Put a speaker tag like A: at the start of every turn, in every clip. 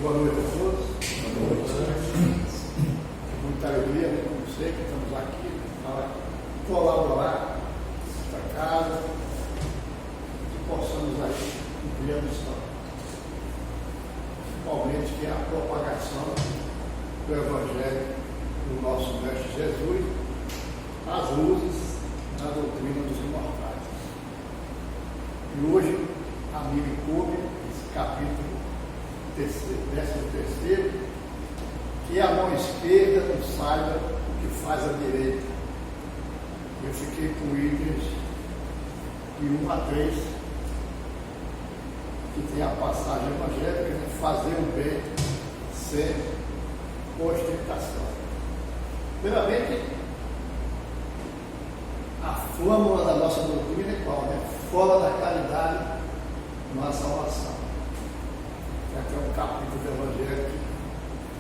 A: Boa noite a todos. Boa noite. Muita alegria, como sei que estamos aqui para colaborar nesta casa, que possamos aí cumprir a missão. Principalmente que é a propagação do Evangelho do nosso Mestre Jesus, as luzes da doutrina dos imortais. E hoje, a mim me coube esse capítulo 13º, que a mão esquerda não saiba o que faz a direita. Eu fiquei com itens de 1 a 3, que tem a passagem evangélica de fazer o bem sem ostentação. Primeiramente, a fórmula da nossa doutrina é qual? Fora da caridade não há salvação. Aqui é um capítulo do Evangelho que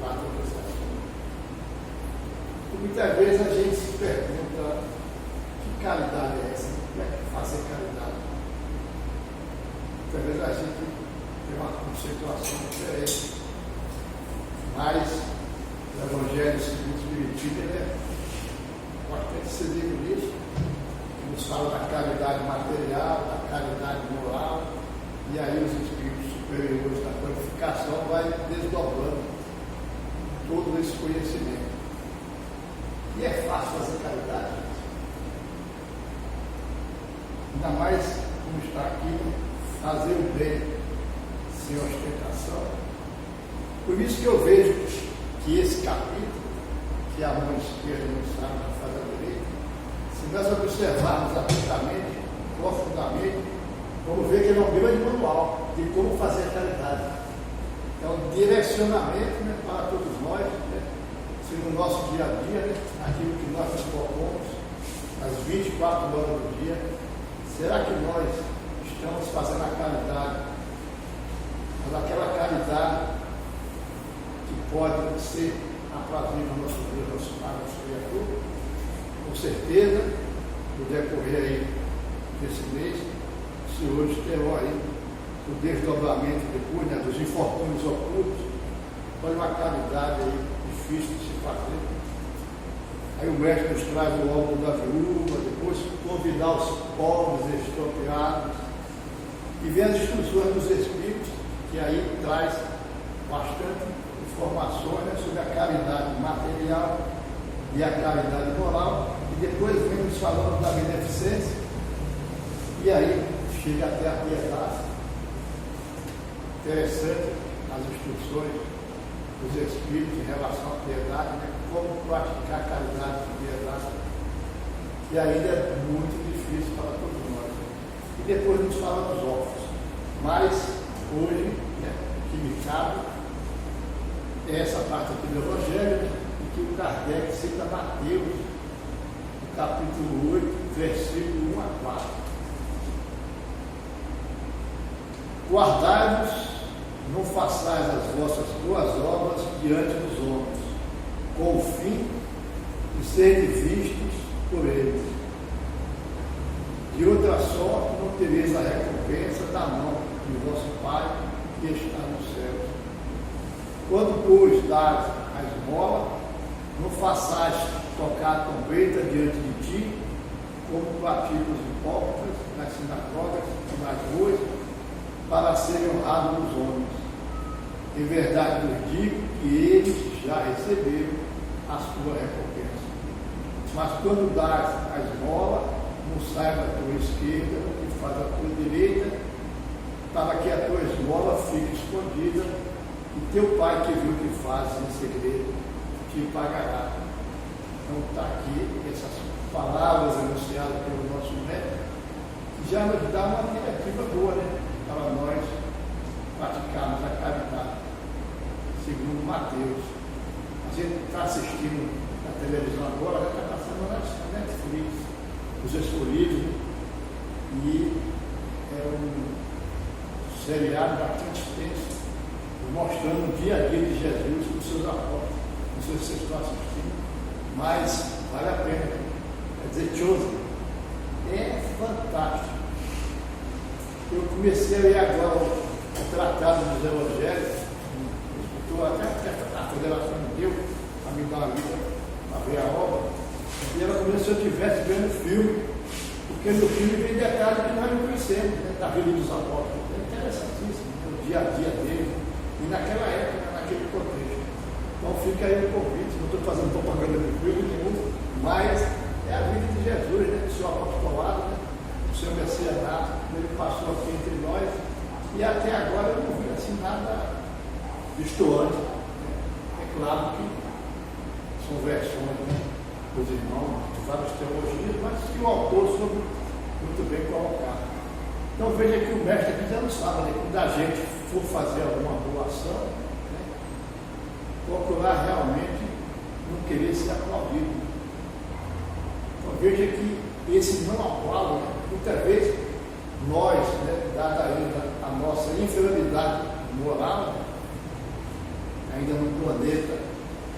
A: trata desse assunto. E muitas vezes a gente se pergunta: que caridade é essa? Como é que fazer caridade? Muitas vezes a gente tem uma conceituação diferente. Mas o Evangelho segundo o Espiritismo é bastante cedido nisso, que nos fala da caridade material, da caridade moral, e aí os espíritos superiores da qualificação vai desdobrando todo esse conhecimento. E é fácil fazer caridade, ainda mais como está aqui, fazer o bem sem ostentação. Por isso que eu vejo que esse capítulo, que a mão esquerda não sabe o que faz a direita, se nós observarmos atentamente, profundamente, vamos ver que ele é um grande manual de como fazer a caridade. É um direcionamento, para todos nós, se no nosso dia a dia, aquilo que nós nos propomos, às 24 horas do dia, será que nós estamos fazendo a caridade, mas aquela caridade que pode ser aprazível ao nosso Deus, nosso Pai, nosso Criador? Com certeza, no decorrer aí desse mês, os senhores terão aí o desdobramento depois, dos infortúnios ocultos. Olha uma caridade aí difícil de se fazer. Aí o mestre nos traz o óbolo da viúva, depois convidar os pobres estropiados, e vem as instruções dos Espíritos, que aí traz bastante informações sobre a caridade material e a caridade moral, e depois vem nos falando da beneficência, e aí chega até a piedade. Interessante as instruções dos Espíritos em relação à piedade, como praticar a caridade e piedade, que ainda é muito difícil para todos nós. E depois nos fala dos órfãos. Mas hoje, que me cabe, é essa parte aqui do Evangelho, em que o Kardec cita Mateus, no capítulo 8, versículo 1 a 4. Guardai-vos, não façais as vossas boas obras diante dos homens, com o fim de serem vistos por eles. De outra sorte, não tereis a recompensa da mão de vosso Pai que está nos céus. Quando, pois, dais a esmola, não façais tocar a trombeta diante de ti, como praticam os hipócritas nas sinagogas e nas ruas, para serem honrados dos homens. Em verdade vos digo que eles já receberam a sua recompensa. Mas quando dás a esmola, não saiba a tua esquerda o que faz a tua direita, para que a tua esmola fique escondida, e teu Pai que viu o que fazes em segredo te pagará. Então está aqui essas palavras anunciadas pelo nosso mestre, que já nos dá uma diretiva boa, para nós praticarmos a caridade, segundo Mateus. A gente está assistindo na televisão agora, já está passando na Netflix, os escolhidos, e é um seriado bastante extenso, mostrando o dia a dia de Jesus com seus apóstolos. Não sei se vocês estão assistindo, mas vale a pena. Quer dizer, Chosen é fantástico. Eu comecei a ler agora o Tratado dos Evangelhos, Porque no filme vem detalhes que nós não conhecemos, né, da vida dos apóstolos. É interessantíssimo, né, o dia a dia dele, e naquela época, naquele contexto. Então fica aí o convite, não estou fazendo propaganda de filme nenhum, mas é a vida de Jesus, né, do seu apostolado, né, do seu messianato, ele passou aqui entre nós, e até agora eu não vi assim nada destoante. É claro que são versões, né, dos irmãos, de várias teologias, mas que o autor soube muito bem colocar. Então veja que o mestre aqui já não sabe, né, quando a gente for fazer alguma boa ação, né, procurar realmente não querer ser aplaudido. Então veja que esse não aplauso, né, muitas vezes nós, né, dada ainda a nossa inferioridade moral, né, ainda num planeta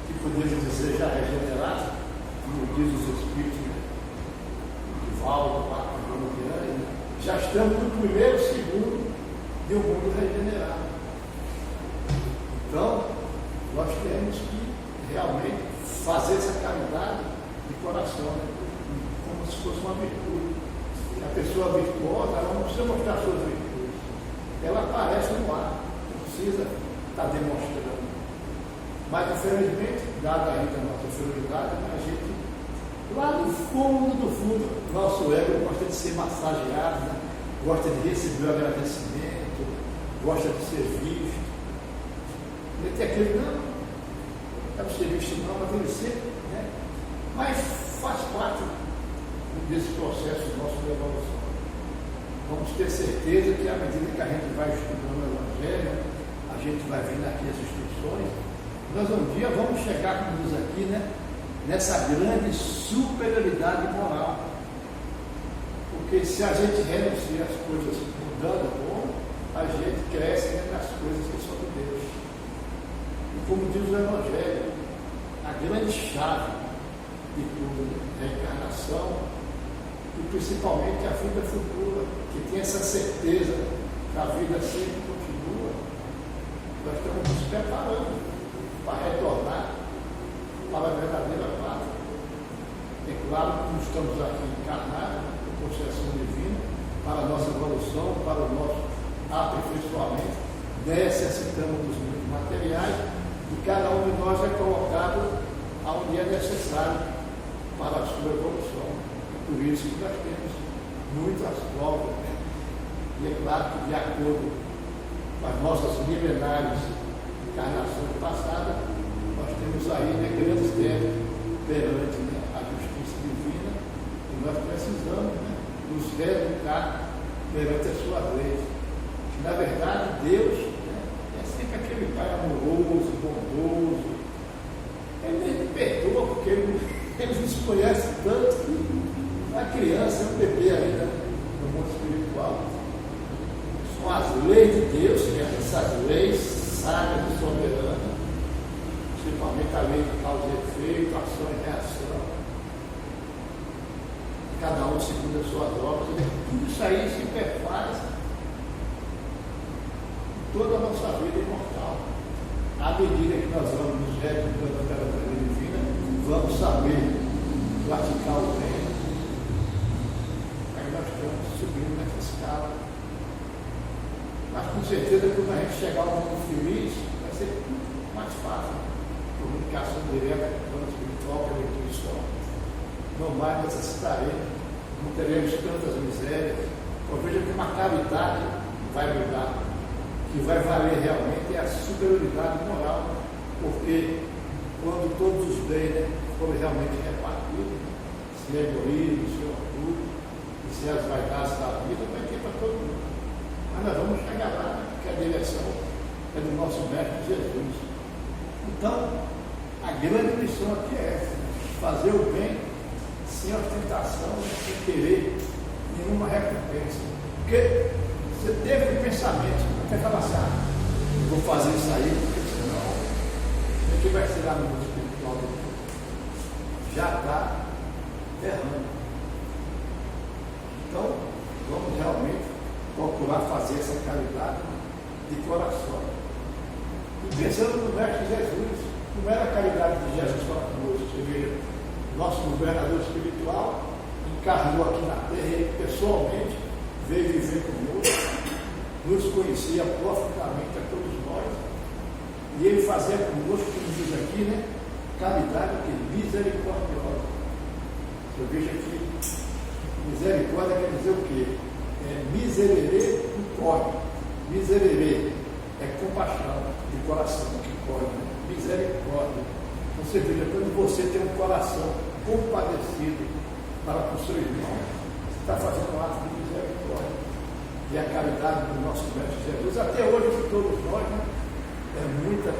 A: que podemos dizer já regenerado, como diz os Espíritos, né, de Valdo, né, já estamos no primeiro segundo de um mundo regenerado. Então, nós temos que realmente fazer essa caridade de coração, né, como se fosse uma virtude. A pessoa virtuosa, ela não precisa mostrar suas virtudes. Ela aparece no ar, não precisa estar demonstrando. Mas, infelizmente, dada ainda a nossa inferioridade, a gente, lá no fundo, nosso ego gosta de ser massageado, né? Gosta de receber o agradecimento, gosta de ser visto. E tem aquele, não é para ser visto, não, mas ele sempre, né? Mas faz parte desse processo nosso de evolução. Vamos ter certeza que à medida que a gente vai estudando o Evangelho, a gente vai vendo aqui as instruções, nós um dia vamos chegar, como diz aqui, né, nessa grande superioridade moral. Porque se a gente renuncia às coisas mudando o bom, a gente cresce, né, nas coisas que são de Deus. E como diz o Evangelho, a grande chave de tudo, né, é a reencarnação, e principalmente a vida futura, que tem essa certeza que a vida sempre continua. Nós estamos nos preparando para retornar para a verdadeira pátria. É claro que não estamos aqui encarnados, com concessão divina, para a nossa evolução, para o nosso aperfeiçoamento, necessitamos dos meios materiais, e cada um de nós é colocado onde é necessário para a sua evolução. Por isso que nós temos muitas provas, né? E é claro que, de acordo com as nossas milenares encarnações passadas, nós temos aí, né, grandes tempos perante, né, a justiça divina, e nós precisamos, né, nos reeducar perante as suas leis. Na verdade, Deus, né, é sempre aquele Pai amoroso, bondoso. Ele perdoa porque ele nos conhece tanto que a criança é um bebê ainda no mundo espiritual. São as leis de Deus, que é essas leis sábias e soberanas, principalmente a lei de causa e efeito, ação e reação, cada um segundo as suas obras, tudo isso aí se perfaz em toda a nossa vida imortal. À medida que nós vamos nos reeducando pela lei divina, vamos saber praticar o bem. Nós estamos subindo nessa escala. Mas com certeza, quando a gente chegar ao mundo feliz, vai ser mais fácil. Comunicação direta com o plano espiritual, com a leitura histórica. Não mais necessitaremos, não teremos tantas misérias. Então veja que uma caridade vai mudar. O que vai valer realmente é a superioridade moral. Porque quando todos os bens, né, forem realmente repartidos, se egoísmo, se orgulho, se as vaidades da vida, vai ter para todo mundo. Mas nós vamos chegar lá, porque a direção é do nosso Mestre Jesus. Então, a grande missão aqui é essa: fazer o bem sem ostentação, sem querer nenhuma recompensa. Porque você teve um pensamento, até falar assim, eu vou fazer isso aí, porque senão a gente vai ser lá no mundo espiritual depois. Já está errando. Então, vamos realmente procurar fazer essa caridade de coração. E pensando no Mestre Jesus, como era a caridade de Jesus para conosco? Você vê, nosso governador espiritual encarnou aqui na terra, ele pessoalmente veio viver conosco, nos conhecia profundamente a todos nós, e ele fazia conosco, como diz aqui, né? Caridade misericordiosa. Eu vejo aqui, misericórdia quer dizer o quê? É miserere do corpo. Miserere é compaixão de coração que corre, né? Misericórdia. Você veja, quando você tem um coração compadecido para com o seu irmão, você está fazendo um ato de misericórdia. E a caridade do nosso Mestre Jesus, até hoje de todos nós, né? É muita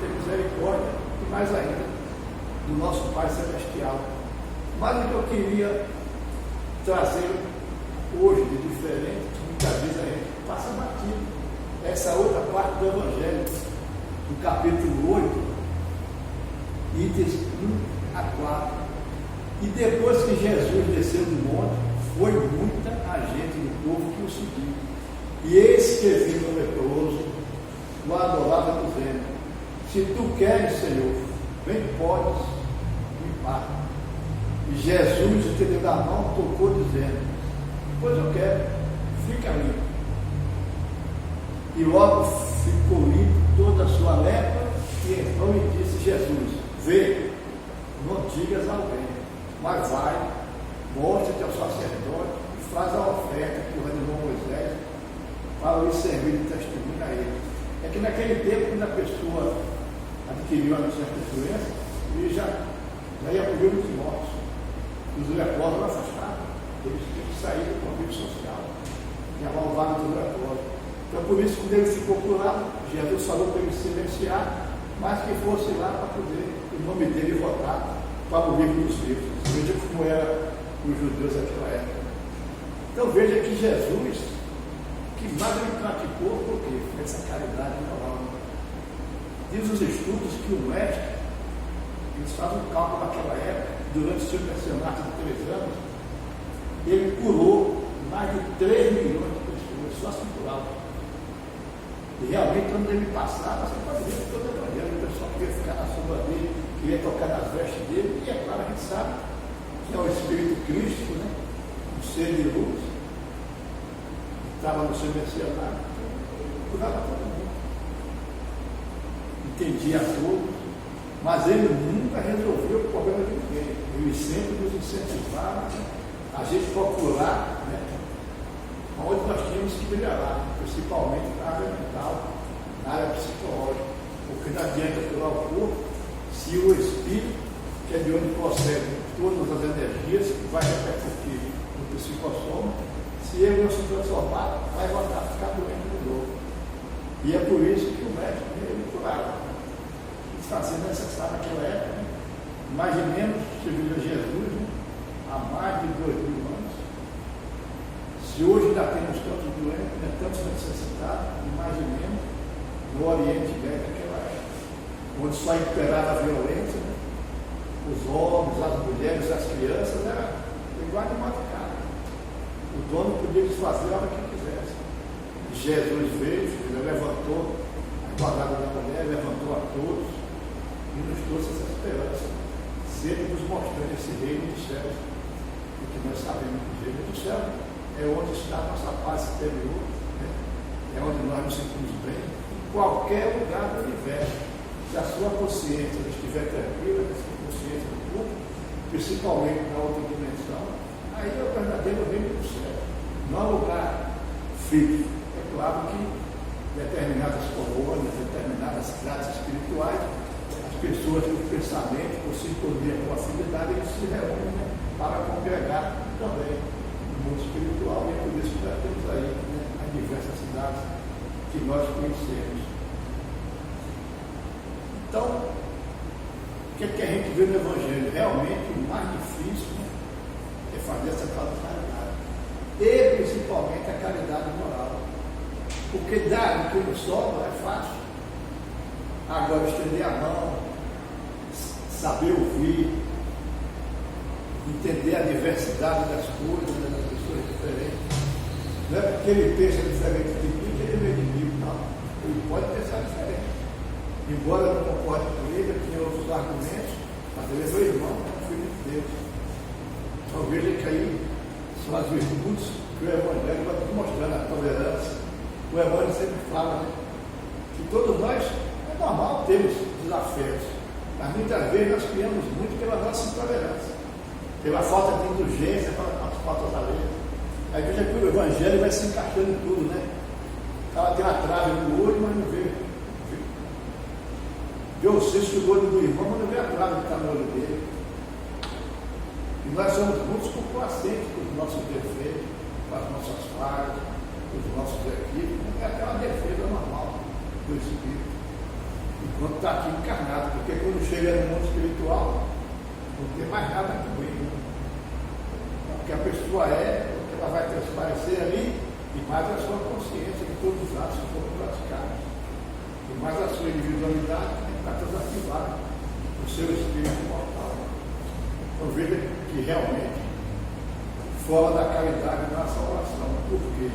A: misericórdia, e mais ainda, do nosso Pai Celestial. Mas o que eu queria trazer hoje de diferente, que muitas vezes a gente passa batido, essa outra parte do Evangelho, do capítulo 8, itens 1 a 4. E depois que Jesus desceu do monte, foi muita a gente do povo que o seguiu. E eis que vindo o leproso, o adorava dizendo: se tu queres, Senhor, bem podes limpar. E Jesus, estendendo a mão, tocou dizendo: pois eu quero, fica limpo. E logo ficou limpo toda a sua lepra, e então lhe disse Jesus: vê, não digas a alguém, mas vai, mostra-te ao sacerdote e faz a oferta que ordenou Moisés para lhe servir de testemunho a ele. É que naquele tempo, quando a pessoa adquiriu uma certa doença, ele já ia por livro dos mortos. Os leprosos afastados, eles tinham que sair do convívio social, e avalvar dos leprosos. Então, por isso, quando ele ficou curado, Jesus falou para ele silenciar, mas que fosse lá para poder o nome dele votar para o livro dos livros. Veja como eram os judeus naquela época. Então, veja que Jesus, que mais ele praticou, porque essa caridade moral. Diz os estudos que o mestre, eles fazem um cálculo naquela época, durante o seu pensionato de 3 anos, ele curou mais de 3 milhões de pessoas, só se curava. E realmente, quando ele passava, você pode ver todo o evangelho, o pessoal queria ficar na sombra dele, queria tocar nas vestes dele, e é claro, a gente sabe que é o Espírito Cristo, né? O ser de luz, que estava no seu mencionário, curava todo mundo, entendia todos, mas ele nunca resolveu o problema de ninguém. Ele sempre nos incentivava a gente procurar, né? Onde nós tínhamos que melhorar, principalmente na área mental, na área psicológica, porque não adianta curar o corpo se o espírito, que é de onde procede todas as energias, que vai repercutir no psicossoma, se ele não se transformar, vai voltar a ficar doente de novo. E é por isso que o médico ele curava. Está sendo necessário naquela época, né? Imaginemos se vive Jesus, né? Há mais de 2000 anos. Se hoje ainda temos tantos doentes, né, tantos necessitados, imaginemos no Oriente Médio naquela época, onde só imperava a violência, né? Os homens, as mulheres, as crianças, era igual de matar. O dono podia desfazer a hora que quisesse. Jesus veio, ele levantou a igualdade da mulher, levantou a todos e nos trouxe essa esperança, sempre nos mostrando esse reino dos céus, porque nós sabemos que o reino dos céus é onde está a nossa paz interior, né? É onde nós nos sentimos bem, em qualquer lugar do universo. Se a sua consciência estiver tranquila, a sua consciência do corpo, principalmente na outra dimensão, aí é o verdadeiro reino do céu, não é um lugar fixo. É claro que determinadas colônias, determinadas classes espirituais, as pessoas com pensamento, com sintonia, com afinidade, eles se reúnem, né, para congregar também mundo espiritual, e é por isso que nós temos aí, né, as diversas cidades que nós conhecemos. Então, o que a gente vê no Evangelho? Realmente o mais difícil, né, é fazer essa caridade, e principalmente a caridade moral, porque dar o que nos sobra é fácil. Agora, estender a mão, saber ouvir, entender a diversidade das coisas, das pessoas diferentes. Não é porque ele pensa diferente de mim que ele é meu inimigo, não. Ele pode pensar diferente. Embora eu não concorde com ele, eu tinha outros argumentos, mas ele é meu irmão, é um filho de Deus. Então veja que aí são as virtudes que o Evangelho vai nos mostrando, a tolerância. O Evangelho sempre fala, né, que todos nós, é normal termos desafios, mas muitas vezes nós criamos muito pela nossa intolerância, pela falta de indulgência para as faltas alheias. Aí veja que o Evangelho vai se encaixando em tudo, né? Ela tem uma trave no olho, mas não vê. Vê o cisco do olho do irmão, mas não vê a trave que está no olho dele. E nós somos muito complacentes com os nossos defeitos, com as nossas falhas, com os nossos equívocos. É aquela defesa normal do Espírito, enquanto está aqui encarnado, porque quando chega no mundo espiritual, não tem mais nada com ele. O que a pessoa é, o que ela vai transparecer ali, e mais a sua consciência de todos os atos que foram praticados. E mais a sua individualidade tem que estar toda ativada, o seu espírito mortal. Então veja que realmente, fora da caridade não há salvação. Por quê?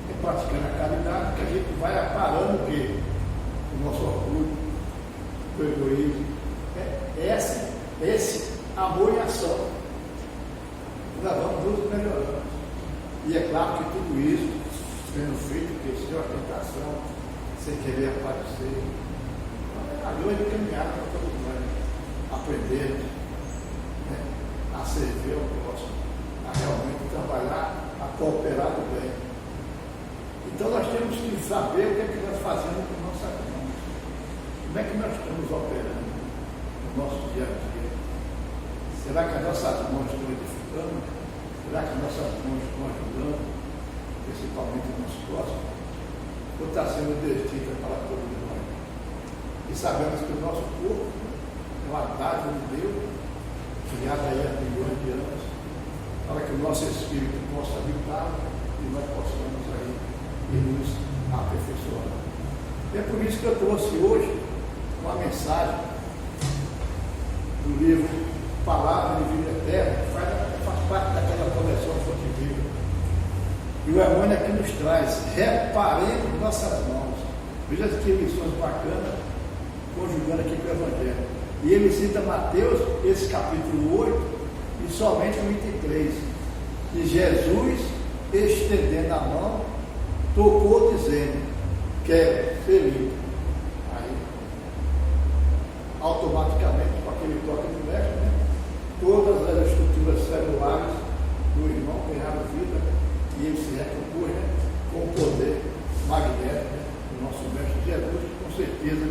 A: É praticando a caridade que a gente vai aparando o quê? O nosso orgulho, o egoísmo. Esse amor em ação. Nós vamos nos melhorando. E é claro que tudo isso sendo feito porque sem ostentação, sem querer aparecer. Então, é a grande caminhada para todos nós, aprender, né, a servir ao próximo, a realmente trabalhar, a cooperar do bem. Então nós temos que saber o que é que nós fazemos com nossas mãos. Como é que nós estamos operando no nosso dia a dia? Será que as nossas mãos estão edificando? Será que nossas mãos estão ajudando, principalmente o nosso próximo? Ou está sendo destinta para todo mundo? E sabemos que o nosso corpo é uma dádiva de Deus, criada aí há milhões de anos, para que o nosso espírito possa habitar e nós possamos aí nos aperfeiçoar. É por isso que eu trouxe hoje uma mensagem do livro Palavra de Vida Eterna, que faz parte daquela coleção Fonte Viva. E o Emmanuel aqui nos traz, reparemos nossas mãos. Veja que lições bacanas, conjugando aqui com o Evangelho. E ele cita Mateus, esse capítulo 8, e somente o item 3, que Jesus, estendendo a mão, tocou dizendo, quero ser livre. Aí, automaticamente, com aquele toque do mestre, né, todas as estruturas celulares do irmão ganharam vida e ele se recompôs, né, com o poder magnético, né, do nosso mestre Jesus, que com certeza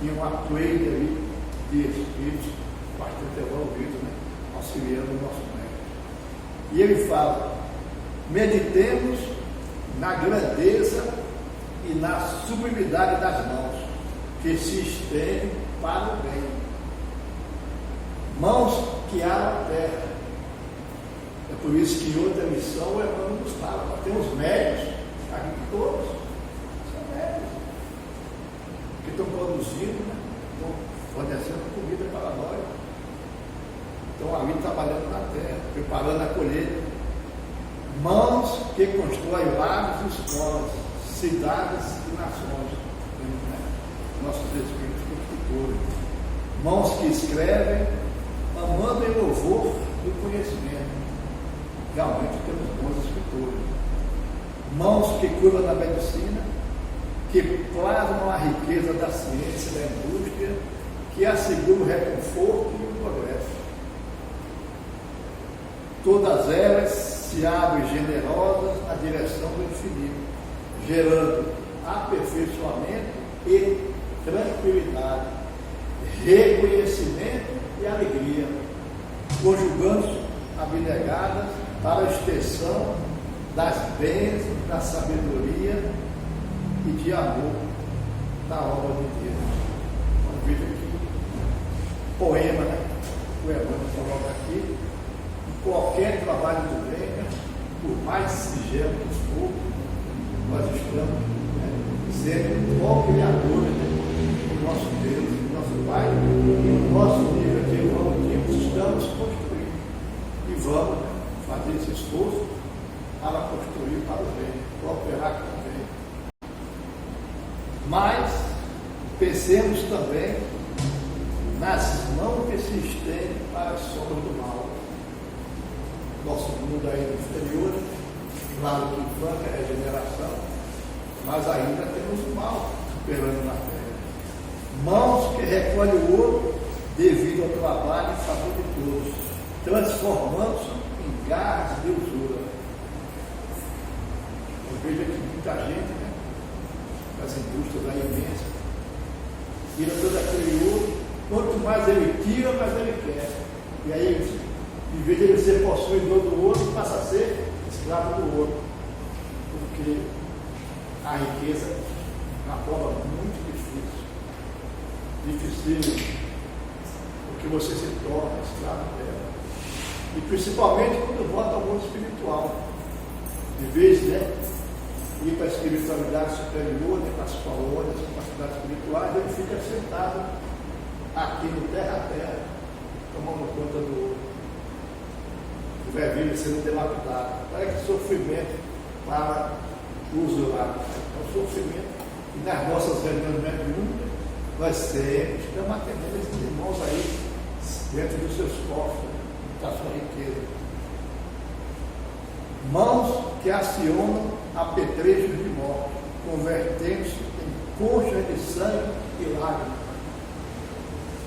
A: tinha uma pleia ali de espíritos bastante evoluídos, né, auxiliando o nosso mestre. E ele fala, meditemos na grandeza e na sublimidade das mãos, que se estendem para o bem. Mãos que aram a terra. É por isso que em outra missão o Emmanuel nos fala. Nós temos médios, agricultores, são médios, que estão produzindo, né, estão fornecendo comida para nós. Estão ali trabalhando na terra, preparando a colheita. Mãos que constroem lares e escolas, cidades e nações, né? Nossos espíritos construtores. Mãos que escrevem, amando em louvor do conhecimento. Realmente temos bons escritores. Mãos que cuidam da medicina, que plasmam a riqueza da ciência e da indústria, que asseguram o reconforto e o progresso. Todas elas se abrem generosas na direção do infinito, gerando aperfeiçoamento e tranquilidade, reconhecimento e alegria, conjugando-se abnegadas para a extensão das bênçãos, da sabedoria e de amor da obra de Deus. Vamos ver aqui, poema, né? O Emmanuel coloca aqui, qualquer trabalho do bem, né, por mais singelo que for, nós estamos, né, sendo co-criadores, né, do nosso Deus, do nosso Pai, e o nosso nível de evolução estamos construindo. E vamos, né, fazer esse esforço para construir para o bem, cooperar com o bem. Mas pensemos também nas mãos que se estendem para as sombras do mal. nosso mundo ainda inferior, claro que infância é regeneração, mas ainda temos o mal operando na terra. Mãos que recolhem o ouro devido ao trabalho e favor de todos, transformando-se em garras de usura. Eu vejo aqui muita gente, né, das indústrias aí imensas, tira todo aquele ouro, quanto mais ele tira, mais ele quer. E aí, em vez de ele ser possuidor do ouro, passa a ser escravo do ouro. Porque a riqueza é uma prova muito difícil. Difícil porque você se torna escravo dela. E principalmente quando volta ao mundo espiritual. De vez, né, ir para a espiritualidade superior, né, para as colônias, para as cidades espirituais, ele fica sentado aqui no terra a terra, tomando conta do ouro. O velho sendo dilapidado. Olha que sofrimento para o usurário. É um sofrimento. E nas nossas reuniões mediúnicas, nós sempre estamos atendendo esses irmãos aí dentro dos seus cofres, da sua riqueza. Mãos que acionam apetrechos de morte, convertendo-se em conchas de sangue e lágrimas.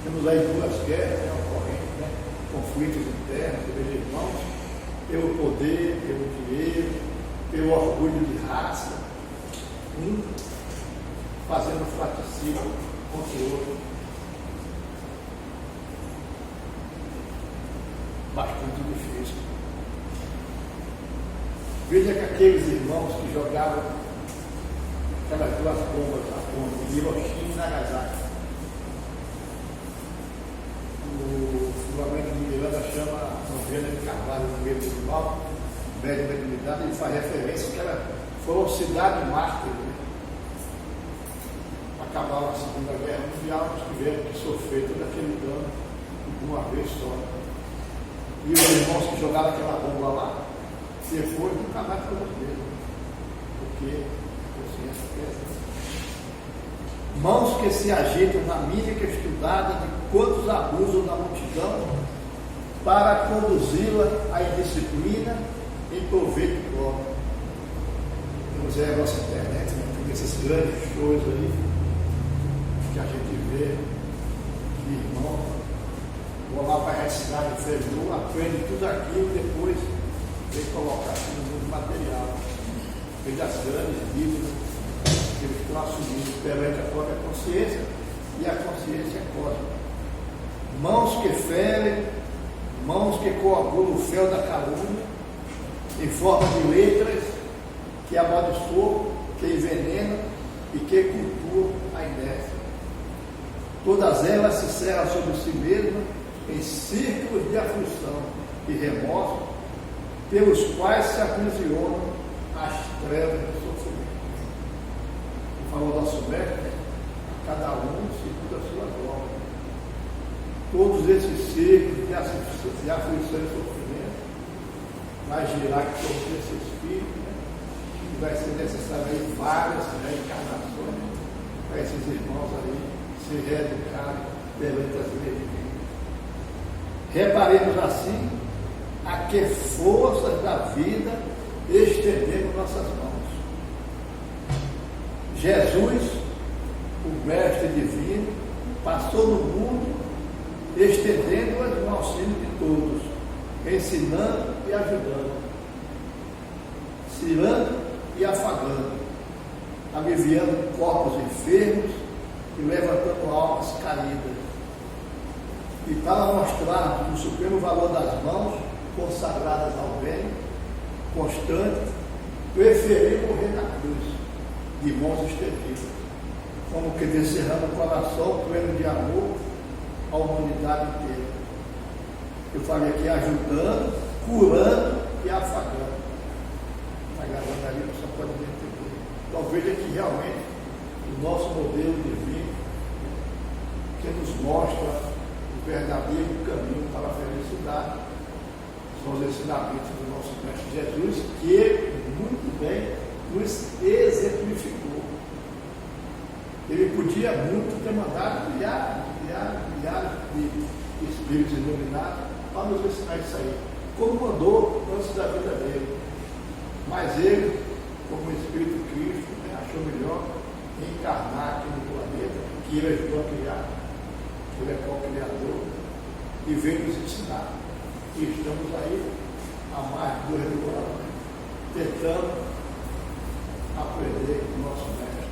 A: Temos aí duas guerras, né, ocorrendo, né, conflitos internos, de irmãos, pelo poder, pelo dinheiro, pelo orgulho de raça, fazendo fratricídio contra o outro. Bastante difícil. Veja que aqueles irmãos que jogavam aquelas duas bombas em Hiroshima e Nagasaki, o Flamengo de Miranda chama Novenas de Carvalho no meio do mal, médio da dignidade, ele faz referência que ela foi uma cidade mártir, né? Acabar a Segunda Guerra Mundial, eles tiveram que sofrer todo aquele dano de uma vez só. E os irmãos que jogaram aquela bomba lá, depois nunca mais foram os mesmos, porque a consciência pesa. Mãos que se agitam na mímica estudada de quantos abusam da multidão para conduzi-la à indisciplina em proveito próprio. Temos aí a nossa internet, né? Tem esses grandes shows aí que a gente vê de irmão, vou lá para a cidade inferior, aprende tudo aquilo, depois vem colocar aqui no mundo material. Veja as grandes dívidas que eles estão assumindo perante a própria consciência, e a consciência é cósmica. Mãos que ferem, mãos que coagulam o fel da calúnia, em forma de letras que amaldiçoam, que envenenam e que cultuam a inércia. Todas elas se cerram sobre si mesmas em círculos de aflição e remorso, pelos quais se aprisionam as trevas do sofrimento. Como falou nosso mestre, né? Cada um segundo a sua obra. Todos esses círculos de aflição e sofrimento vai girar em torno desse espírito, né? E vai ser necessário aí várias reencarnações para esses irmãos aí se reeducarem perante as leis divinas. Reparemos assim a que forças da vida estendemos nossas mãos. Jesus, o Mestre Divino, passou no mundo estendendo-as no auxílio de todos, ensinando e ajudando, cirando e afagando, aliviando corpos enfermos e levantando almas caídas. E para mostrarmos o supremo valor das mãos consagradas ao bem constante, preferiu morrer na cruz, de mãos estendidas, como que descerrando o coração pleno de amor à humanidade inteira. Eu falei aqui ajudando, curando e afagando. Está gravando ali, você pode entender. Então veja que realmente o nosso modelo divino que nos mostra o verdadeiro caminho para a felicidade são os ensinamentos do nosso Mestre Jesus, que ele muito bem nos exemplificou. Ele podia muito ter mandado milhares de espíritos iluminados para nos ensinar isso aí. como mandou antes da vida dele. Mas ele, como Espírito Cristo, achou melhor encarnar aqui no planeta, que ele ajudou a criar, que ele é co-criador, e veio nos ensinar. E estamos aí há mais de 2 mil anos, tentando aprender com o nosso mestre.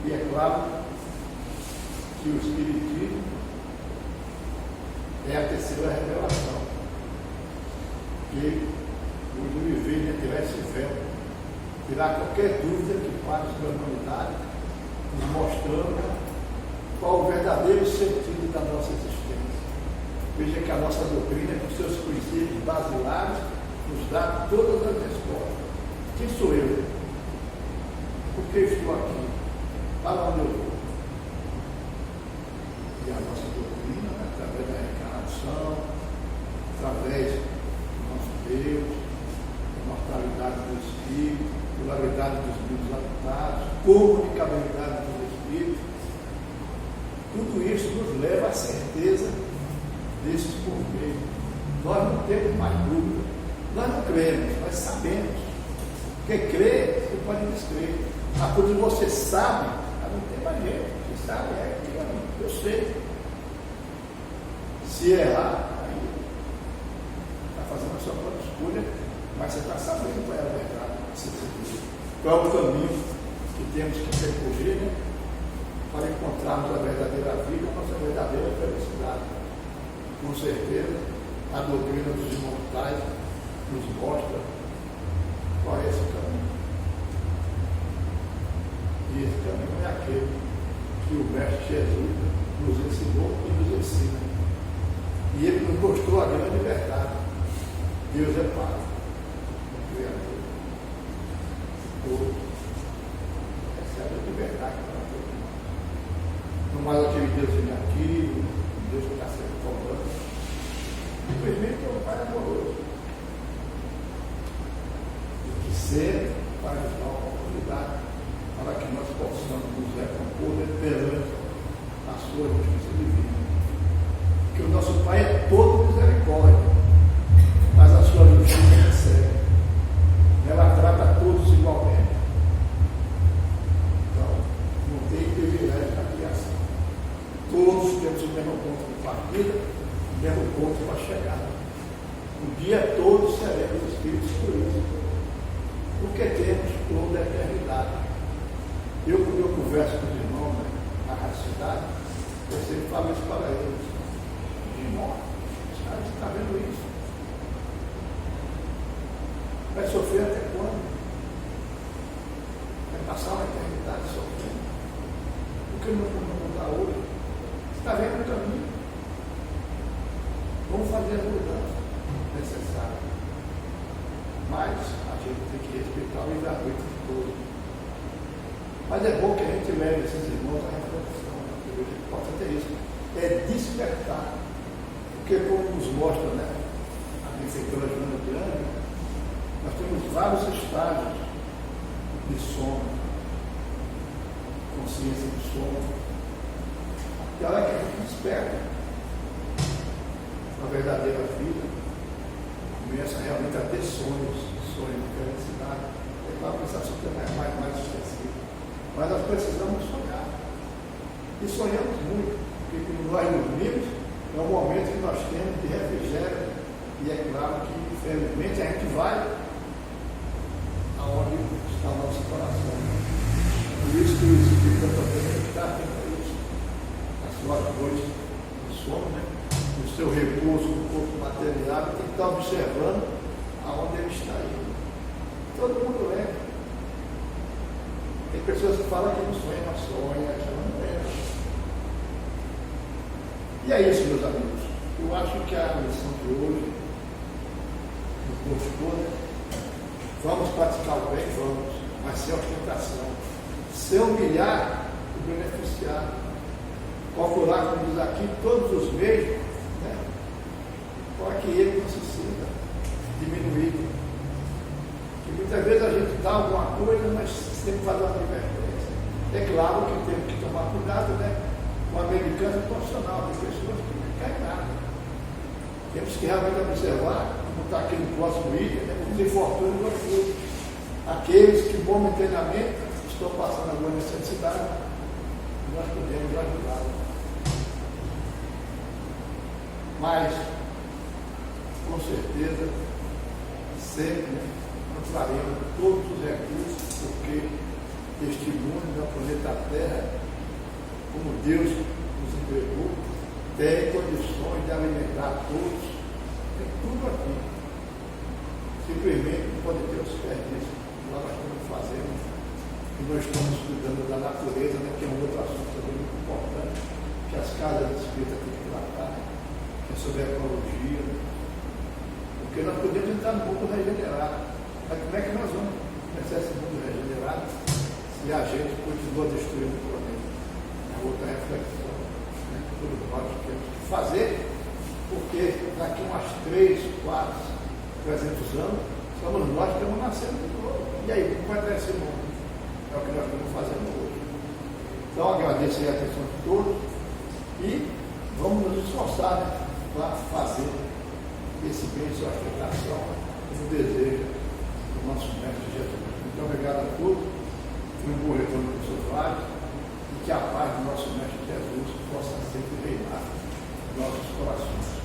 A: E é claro que o Espiritismo é a terceira revelação, que o viver tirar esse véu, tirar qualquer dúvida que pare sobre a humanidade, nos mostrando qual o verdadeiro sentido da nossa existência. Veja que a nossa doutrina, com seus princípios basilares, nos dá todas as respostas. Quem sou eu? Por que estou aqui? Para onde eu vou? E a nossa doutrina, através da reencarnação, através do nosso Deus, da mortalidade do Espírito, pluralidade dos mundos habitados, comunicabilidade dos Espíritos, tudo isso nos leva à certeza desses porquês. Nós não temos mais dúvida, nós não cremos, nós sabemos. Quem crê, você pode descrer. A coisa que você sabe, não tem mais jeito. Você sabe, eu sei. Se errar, aí está fazendo a sua própria escolha, mas você está sabendo qual é a verdade, qual é o caminho que temos que percorrer, né, para encontrarmos a verdadeira vida, a nossa verdadeira felicidade. Com certeza, a doutrina dos imortais nos mostra qual é esse caminho. E esse caminho é aquele que o Mestre Jesus nos ensinou e nos ensina. E ele nos mostrou a grande verdade. Deus é Pai, o Criador. Todos. Essa é a liberdade para todos nós. Não mais aquele Deus negativo, Deus que está sempre cobrando. Simplesmente é um Pai amoroso. E que sempre vai nos dar uma oportunidade para que nós possamos nos recompor perante a sua justiça divina. Que o nosso Pai é todo misericórdia, mas a sua justiça é cega. Ela trata todos igualmente. Então, não tem privilégio na criação. Todos temos o mesmo ponto de partida, o mesmo ponto para chegar. Um dia todos seremos espíritos puros, porque temos toda a eternidade. Eu, quando eu converso com os irmãos, né, na cidade, eu sempre falo isso para eles. Irmão, os caras estão vendo isso. Vai sofrer até quando? Vai passar uma eternidade sofrendo. Por que não mudar hoje? Você está vendo o caminho? Vamos fazer a mudança necessária. Mas a gente tem que respeitar o livre-arbítrio de todos. Mas é bom que a gente leve esses irmãos à reflexão, que a gente possa ter isso. É despertar. Porque como nos mostra, né, a benfeitora Joana de Ângeles, nós temos vários estágios de sono, consciência do sono. E a hora que a gente desperta a verdadeira vida, começa realmente a ter sonhos de felicidade. É claro que essa assunto é mais extensivo. Mas nós precisamos sonhar. E sonhamos muito, porque quando nós dormimos, é um momento que nós temos de refrigério. E é claro que, infelizmente, a gente vai aonde está o nosso coração. Por isso que o Espírito também está atento a isso. As suas noites de sono, né? O seu repouso no corpo material, tem que estar observando aonde ele está indo. Todo mundo lembra. Tem pessoas que falam que não sonha, mas sonha, já não lembra. E é isso, meus amigos. Eu acho que a lição de hoje, do curso todo, vamos praticar o bem, vamos, mas sem ostentação. Sem humilhar o beneficiário. Procurar, como diz aqui, todos os meios, né, para que ele não se sinta diminuído. Que muitas vezes a gente dá alguma coisa, mas sempre faz uma advertência. É claro que temos que tomar cuidado, né? Com a medicância profissional, tem pessoas que não querem nada. Temos que realmente observar, como está aqui no próximo item, né, os infortúnios do outro. Aqueles que momentaneamente estão passando alguma necessidade, nós podemos ajudá-los. Mas, com certeza, sempre ampliaremos todos os recursos, porque este mundo, o planeta Terra, como Deus nos entregou, tem condições de alimentar todos, tem tudo aqui. Simplesmente não pode ter o desperdício. Nós estamos fazendo, e nós estamos cuidando da natureza, né, que é um outro assunto também muito importante, que as casas espíritas têm que tratar, que é sobre a ecologia, porque nós podemos entrar no mundo regenerado. Mas como é que nós vamos começar esse mundo regenerado se a gente continua destruindo o planeta? É outra reflexão, né, que todos nós temos que fazer, porque daqui umas 3, 4, 300 anos, somos nós que estamos nascendo de novo. E aí, como vai ter esse mundo? É o que nós estamos fazendo hoje. Então, agradecer a atenção de todos e vamos nos esforçar, né, para fazer esse bem de sustentação como deseja o nosso Mestre Jesus. Muito obrigado a todos. Foi um bom retorno do seu Flávio e que a paz do nosso Mestre Jesus possa sempre reinar em nossos corações.